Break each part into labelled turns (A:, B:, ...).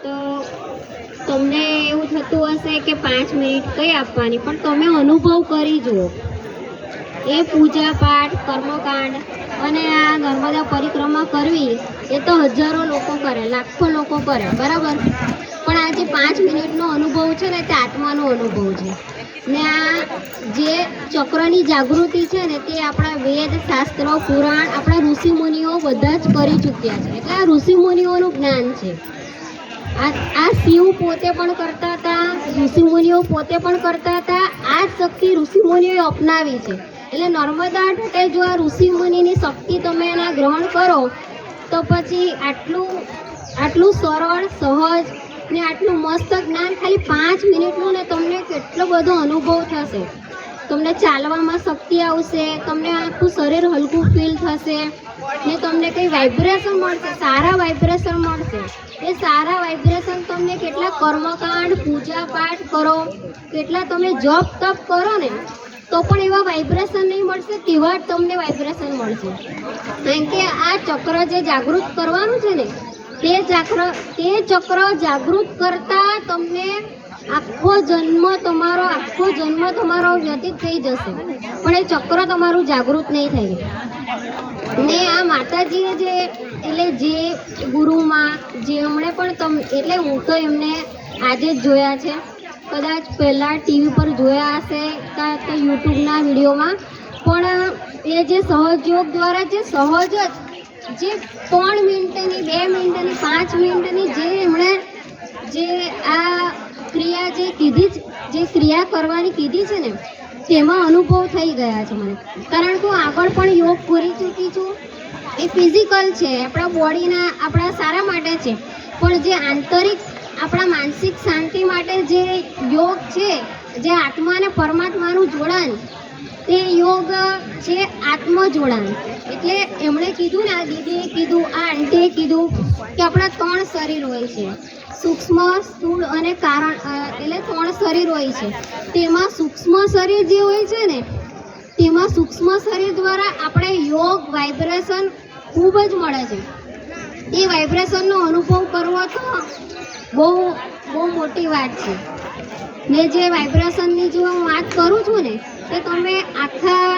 A: તો તમને એવું થતું હશે કે 5 મિનિટ કઈ આપવાની, પણ તમે અનુભવ કરી જુઓ. એ પૂજા પાઠ કર્મકાંડ અને આ નર્મદા પરિક્રમા કરવી એ તો હજારો લોકો કરે, લાખો લોકો કરે, બરાબર. પણ આ જે 5 મિનિટનો અનુભવ છે ને તે આત્માનો અનુભવ છે. ને આ જે ચક્રની જાગૃતિ છે ને તે આપણા વેદ શાસ્ત્રો પુરાણ આપણા ઋષિમુનિઓ બધા જ કરી ચૂક્યા છે. એટલે આ ઋષિમુનિઓનું જ્ઞાન છે. આ શિવ પોતે પણ કરતા હતા, ઋષિમુનિઓ પોતે પણ કરતા હતા. આ શક્તિ ઋષિમુનિઓએ અપનાવી છે. એટલે નર્મદા તટે જો આ ઋષિમુનિની શક્તિ તમે એના ગ્રહણ કરો તો પછી આટલું સરળ સહજ ને આટલું મસ્ત જ્ઞાન ખાલી 5 મિનિટનું ને તમને કેટલો બધો અનુભવ થશે. તમને ચાલવામાં શક્તિ આવશે, તમને આખું શરીર હલકું ફીલ થશે ને તમને કંઈ વાઇબ્રેશન મળશે, સારા વાઇબ્રેશન મળશે. એ સારા વાઇબ્રેશન તમને કેટલા કર્મકાંડ પૂજા પાઠ કરો, કેટલા તમે જપ તપ કરો ને તો પણ એવા વાઇબ્રેશન નહીં મળશે, તેવા જ તમને વાઇબ્રેશન મળશે. કારણ કે આ ચક્ર જે જાગૃત કરવાનું છે ને તે ચક્ર જાગૃત કરતા તમને આખો જન્મ તમારો વ્યતીત થઈ જશે, પણ એ ચક્ર તમારું જાગૃત નહીં થાય. ને આ માતાજીએ જે ગુરુમાં જેમણે પણ એટલે હું તો એમને આજે જ જોયા છે, કદાચ પહેલાં ટીવી પર જોયા હશે કાં તો યુટ્યુબના વિડીયોમાં, પણ એ જે સહજ યોગ દ્વારા જે સહજ જ જે 3 મિનિટની 2 મિનિટની 5 મિનિટની જે એમણે જે આ ક્રિયા જે ક્રિયા કરવાની કીધી છે ને તેમાં અનુભવ થઈ ગયા છે મને. કારણ કે હું આગળ પણ યોગ કરી ચૂકી છું. એ ફિઝિકલ છે, આપણા બોડીના આપણા સારા માટે છે, પણ જે આંતરિક આપણા માનસિક શાંતિ માટે જે યોગ છે, જે આત્મા અને પરમાત્માનું જોડાણ, તે યોગ છે આત્મજોડાણ. એટલે એમણે કીધું ને, આ દીદીએ કીધું, આ આંટીએ કીધું કે આપણા 3 શરીર હોય છે, સૂક્ષ્મ સ્થૂળ અને કારણ, એટલે 3 શરીર હોય છે. તેમાં સૂક્ષ્મ શરીર જે હોય છે ને તેમાં સૂક્ષ્મ શરીર દ્વારા આપણે યોગ વાઇબ્રેશન ખૂબ જ મળે છે. એ વાઇબ્રેશનનો અનુભવ કરવો તો બહુ મોટી વાત છે. ને જે વાઇબ્રેશનની જો હું વાત કરું છું ને તે તમે આખા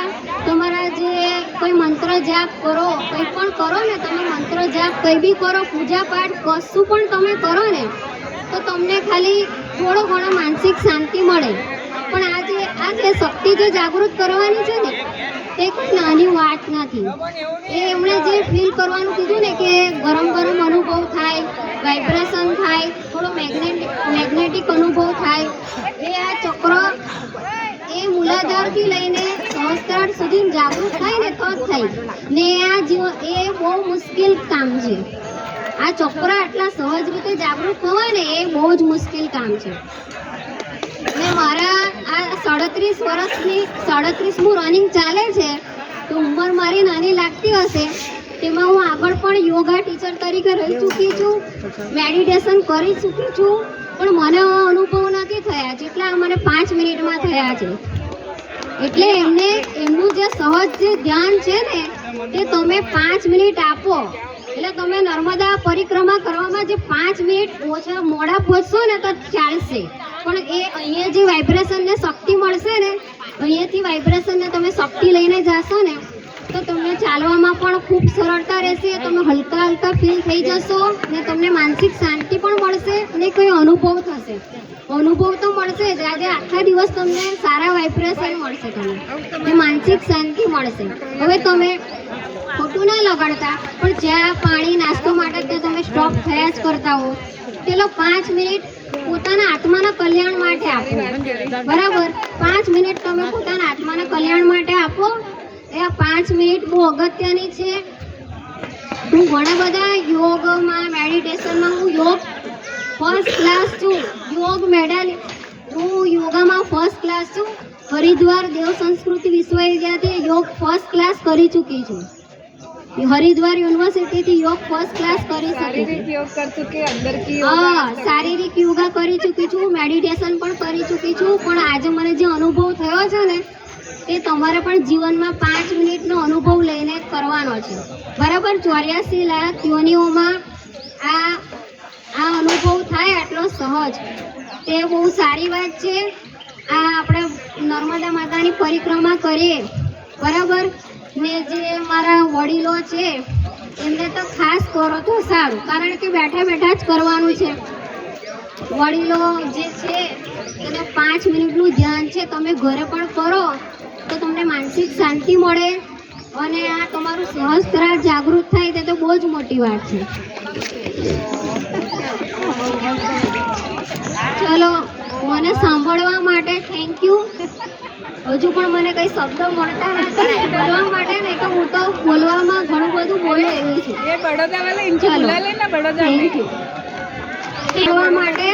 A: તમારા જે કોઈ મંત્ર જાપ કરો, કંઈ પણ કરો ને, તમે મંત્ર જાપ કંઈ બી કરો, પૂજા પાઠ કશું પણ તમે કરો ને તો તમને ખાલી થોડો ઘણો માનસિક શાંતિ મળે. પણ આ જે શક્તિ જે જાગૃત કરવાની છે ને તે કોઈ નાની વાત નથી. એ એમણે જે ફીલ કરવાનું કીધું ને કે ગરમ અનુભવ થાય, વાઇબ્રેશન થાય, થોડો મેગ્નેટિક અનુભવ થાય. એ આ ચક્ર એ મૂલાધારથી લઈને સહસ્ત્રાર સુધી જાગૃત થાય ને તો જ થાય. ને એ બહુ મુશ્કેલ કામ છે. આ ચક્ર આટલા સહજ રીતે જાગૃત થવા ને એ બહુ જ મુશ્કેલ કામ છે. ને મારા આ 37મું રનિંગ ચાલે છે, તો ઉંમર મારી નાની લાગતી હશે, તેમાં હું આગળ પણ યોગા ટીચર તરીકે રહી ચૂકી છું, મેડિટેશન કરી ચૂકી છું, પણ મને અનુભવ નથી થયા જેટલા મને 5 મિનિટમાં થયા છે. એટલે એમનું જે સહજ જે ધ્યાન છે ને તે તમે 5 મિનિટ આપો એટલે તમે નર્મદા પરિક્રમા કરવામાં જે 5 મિનિટ ઓછા મોડા પહોંચશો ને તો ચાલશે, પણ એ અહીંયા જે વાઇબ્રેશનને શક્તિ મળશે ને, અહીંયાથી વાઇબ્રેશનને તમે શક્તિ લઈને જશો ને તો તમને ચાલવામાં પણ ખૂબ સરળતા રહેશે. તમે હલકા ફીલ થઈ જશો ને તમને માનસિક શાંતિ પણ મળશે અને કોઈ અનુભવ થશે. અનુભવ તો મળશે જ, આજે આખા દિવસ તમને સારા વાઇબ્રેશન મળશે, તમને માનસિક શાંતિ મળશે. હવે તમે ખોટું ના લગાડતા, પણ જ્યાં પાણી નાસ્તો માટે ત્યાં તમે સ્ટોપ થયા જ કરતા હો, પેલો 5 મિનિટ પોતાના આત્માના કલ્યાણ માટે આપો. બરાબર, 5 મિનિટ તમે પોતાના આત્માના કલ્યાણ માટે આપો. એ આ 5 મિનિટ બહુ અગત્યની છે. હું ઘણા બધા યોગમાં મેડિટેશનમાં હું યોગ ફર્સ્ટ ક્લાસ છું, હું યોગામાં ફર્સ્ટ ક્લાસ છું. હરિદ્વાર દેવ સંસ્કૃતિ વિશ્વવિદ્યાલયથી યોગ ફર્સ્ટ ક્લાસ કરી ચૂકી છું. હરિદ્વાર યુનિવર્સિટીથી યોગ ફર્સ્ટ ક્લાસ કરી ચૂકી છું. શારીરિક યોગા કરી ચૂકી છું, મેડિટેશન પણ કરી ચૂકી છું. પણ આજે મને જે અનુભવ થયો છે ને તે તમારે પણ જીવનમાં 5 મિનિટનો અનુભવ લઈને કરવાનો છે. બરાબર, 84 લાખ યોનિઓમાં આ અનુભવ થાય સહજ, તે બહુ સારી વાત છે. આ આપણે નર્મદા માતાની પરિક્રમા કરીએ, બરાબર, ને જે મારા વડીલો છે એમને તો ખાસ કરો તો સારું, કારણ કે બેઠા બેઠા જ કરવાનું છે. વડીલો જે છે એને 5 મિનિટનું ધ્યાન છે, તમે ઘરે પણ કરો તો તમને માનસિક શાંતિ મળે અને આ તમારું સહસ્ત્રાર જાગૃત થાય તે તો બહુ જ મોટી વાત છે. ચલો, મને સાંભળવા માટે થેન્ક યુ. હજુ પણ મને કઈ શબ્દ મળતા નથી બોલવા માટે, નહીં તો હું તો બોલવામાં ઘણું બધું બોલી રહી છું.
B: ये बड़ौदा वाला इनसे बुला लेना, बड़ौदा में
A: થેન્ક યુ. કહેવા માટે